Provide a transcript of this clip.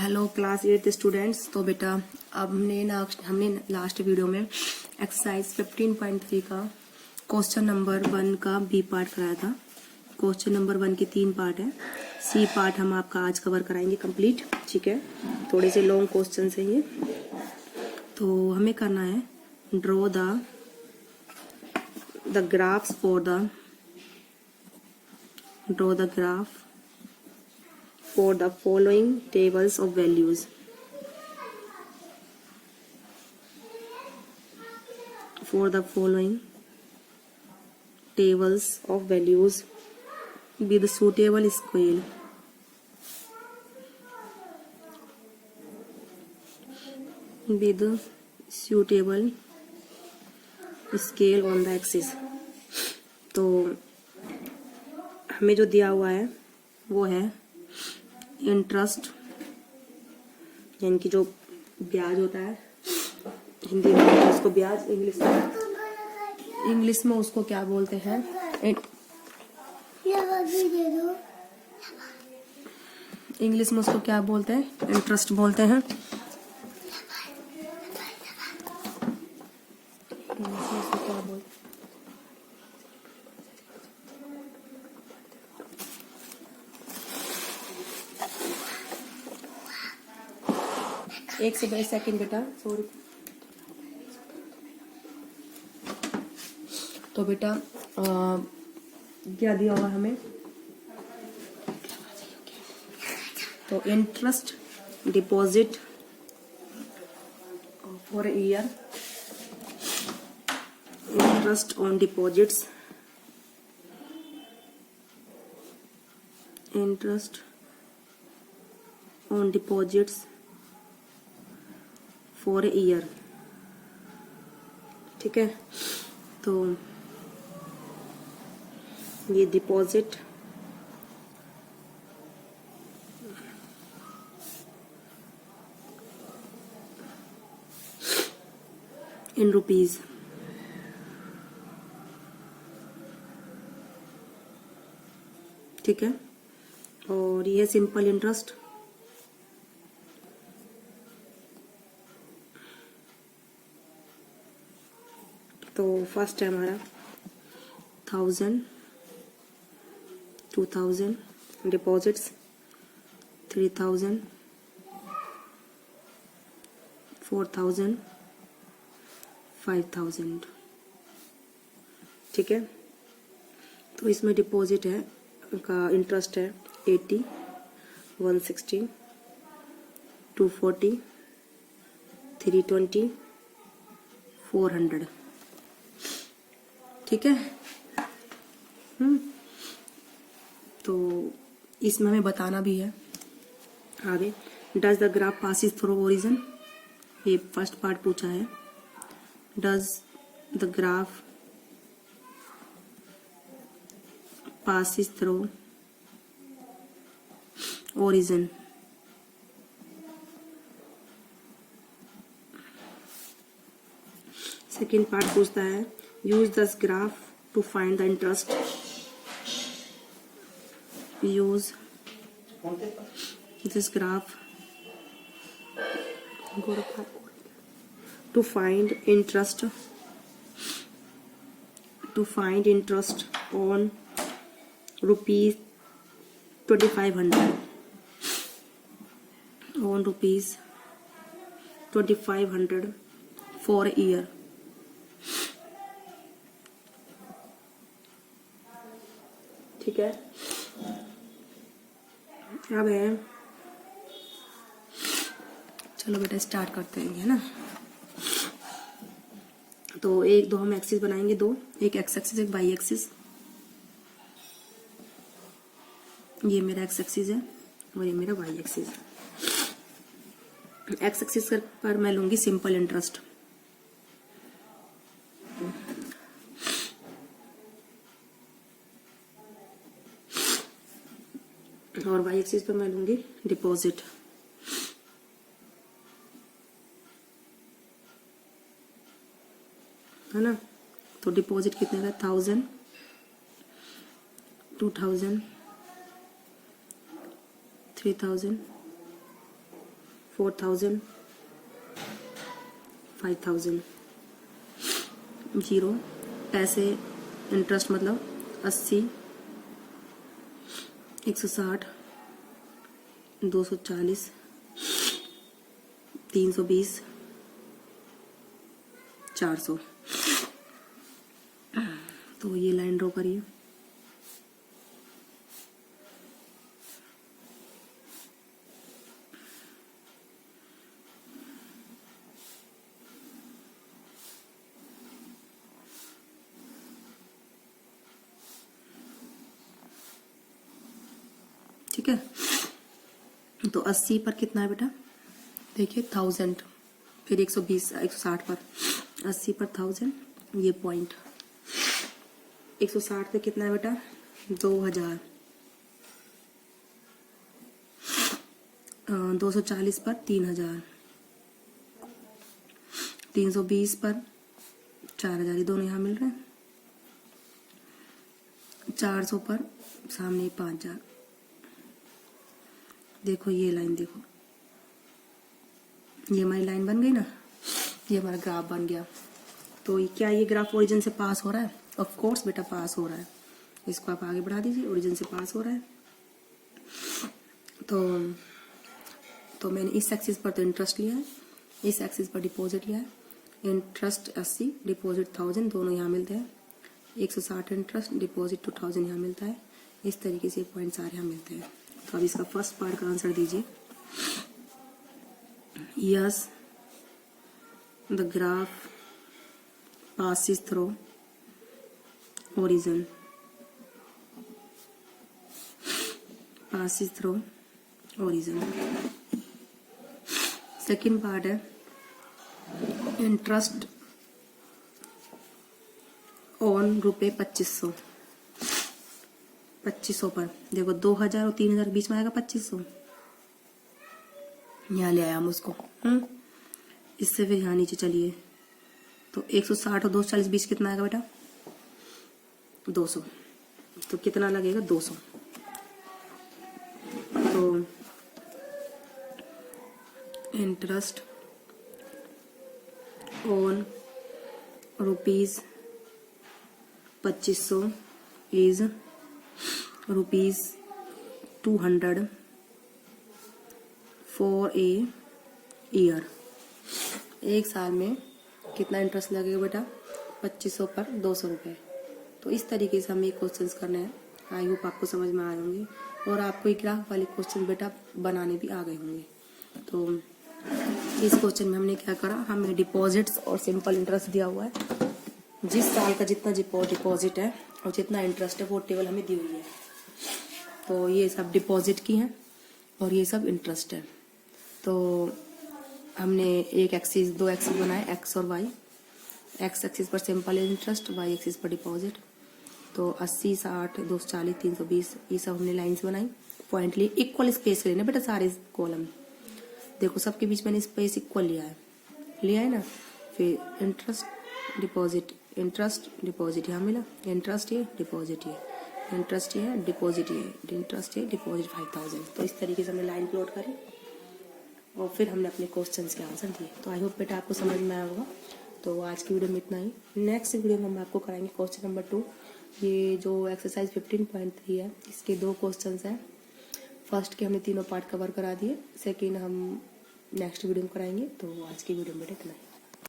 Hello class 8 students. तो बेटा अब हमने लास्ट वीडियो में एक्सरसाइज 15.3 का क्वेश्चन नंबर 1 का बी पार्ट कराया था। क्वेश्चन नंबर 1 के 3 पार्ट है। सी पार्ट हम आपका आज कवर कराएंगे कंप्लीट। ठीक है, थोड़े से लॉन्ग क्वेश्चन है ये। तो हमें करना है draw the graphs for the graph for the following tables of values. For the following tables of values with suitable scale. With suitable scale on the axis. तो हमें जो दिया हुआ है वो है इंटरेस्ट, यानी कि जो ब्याज होता है, हिंदी में उसको ब्याज, इंग्लिश में उसको क्या बोलते हैं, इंग्लिश में उसको क्या बोलते हैं, इंटरेस्ट बोलते हैं। एक सेकंड बेटा, सॉरी। तो बेटा क्या दिया हुआ हमें, तो interest deposit for year, interest on deposits, interest on deposits for year. ठीक है, तो ये डिपॉजिट इन रुपीज, ठीक है, और ये सिंपल इंटरेस्ट। तो फर्स्ट है हमारा 1000, 2000 डिपॉजिट्स, 3000, 4000, 5000। ठीक है, तो इसमें डिपॉजिट है का इंटरेस्ट है 80, 160, 240, 320, 400। ठीक है, तो इसमें हमें बताना भी है आगे। Does the graph passes through origin, ये फर्स्ट पार्ट पूछा है। Does the graph passes through origin, second part पूछता है use this graph to find the interest. Use this graph to find interest on rupees 2500, on rupees 2500 for a year. ठीक है, अब है, चलो बेटा स्टार्ट करते हैं, है ना। तो एक दो हम एक्सिस बनाएंगे, दो, एक एक्स एक्सिस एक वाई एक्सिस। ये मेरा एक्स एक्सिस है और ये मेरा वाई एक्सिस है। एक्स एक्सिस पर मैं लूंगी सिंपल इंटरेस्ट, और वाई एक्सिस पर मैं लूंगी डिपॉजिट। है ना, तो डिपॉजिट कितने का, 1000, 2000, 3000, 4000 5000 जीरो पैसे इंटरेस्ट मतलब 80 160 240 320 400। तो ये लाइन ड्रॉ करिए। ठीक है, तो 80 पर कितना है बेटा, देखिए 1000, फिर 120 160 पर 80 पर 1000, ये पॉइंट 160 पे कितना है बेटा 2000, 240 पर 3000, 320 पर 4000, ये दोनों यहाँ मिल रहे हैं। 400 पर सामने 5000। देखो ये लाइन, देखो ये हमारी लाइन बन गई ना, ये हमारा ग्राफ बन गया। तो क्या ये ग्राफ ओरिजिन से पास हो रहा है? ऑफ कोर्स बेटा पास हो रहा है। इसको आप आगे बढ़ा दीजिए, ओरिजिन से पास हो रहा है। तो मैंने इस एक्सिस पर तो इंटरेस्ट लिया है, इस एक्सिस पर डिपॉजिट लिया है। इंटरेस्ट 80, डिपॉजिट 1000, दोनों यहाँ मिलते हैं। 160 इंटरेस्ट, डिपॉजिट 2000 यहाँ मिलता है। इस तरीके से पॉइंट सारे यहाँ मिलते हैं। तो अब इसका फर्स्ट पार्ट का आंसर दीजिए। Yes, the graph passes through origin, passes through origin। Second part है इंटरेस्ट ऑन रुपए 2500 पर। देखो 2000 और 3000 के बीच में आएगा 2500, यहाँ ले आया हम उसको। इससे फिर यहाँ नीचे चलिए, तो 160 और 240 बीच कितना आएगा बेटा 200। तो कितना लगेगा 200। तो interest on rupees 2500 is rupees 200 for a year. एक साल में कितना इंटरेस्ट लगेगा बेटा 2500 पर 200 रुपये। तो इस तरीके से हमें क्वेश्चंस करने हैं। आई होप आपको समझ में आ होंगे और आपको एक ग्राफ वाले क्वेश्चन बेटा बनाने भी आ गए होंगे। तो इस क्वेश्चन में हमने क्या करा, हमें डिपॉजिट्स और सिंपल इंटरेस्ट दिया हुआ है। जिस साल का जितना डिपॉजिट है और जितना इंटरेस्ट है वो टेबल हमें दी हुई है। तो ये सब डिपॉजिट की है और ये सब इंटरेस्ट है। तो हमने एक एक्सिस, दो एक्सिस बनाए, एक्स और वाई। एक्स एक्सिस पर सिंपल इंटरेस्ट, वाई एक्सिस पर डिपॉजिट। तो 80 60 240 320 ये सब हमने लाइंस बनाई। पॉइंट लिए, इक्वल स्पेस लेने बेटा सारे कॉलम। देखो सबके बीच मैंने स्पेस इक्वल लिया है ना। फिर इंटरेस्ट डिपॉजिट, इंटरेस्ट डिपॉजिट यहाँ मिला, इंटरेस्ट ये डिपॉजिट ये, इंटरेस्ट ये डिपॉजिट ये, इंटरेस्ट ये डिपॉजिट 5000। तो इस तरीके से हमने लाइन प्लॉट करी और फिर हमने अपने क्वेश्चंस के आंसर दिए। तो आई होप बेटा आपको समझ में आया होगा। तो आज की वीडियो में इतना ही। नेक्स्ट वीडियो में हम आपको कराएंगे क्वेश्चन नंबर 2। ये जो एक्सरसाइज 15.3 है इसके 2 क्वेश्चंस हैं। फर्स्ट के हमने तीनों पार्ट कवर करा दिए, सेकेंड हम नेक्स्ट वीडियो में कराएंगे। तो आज की वीडियो में इतना ही।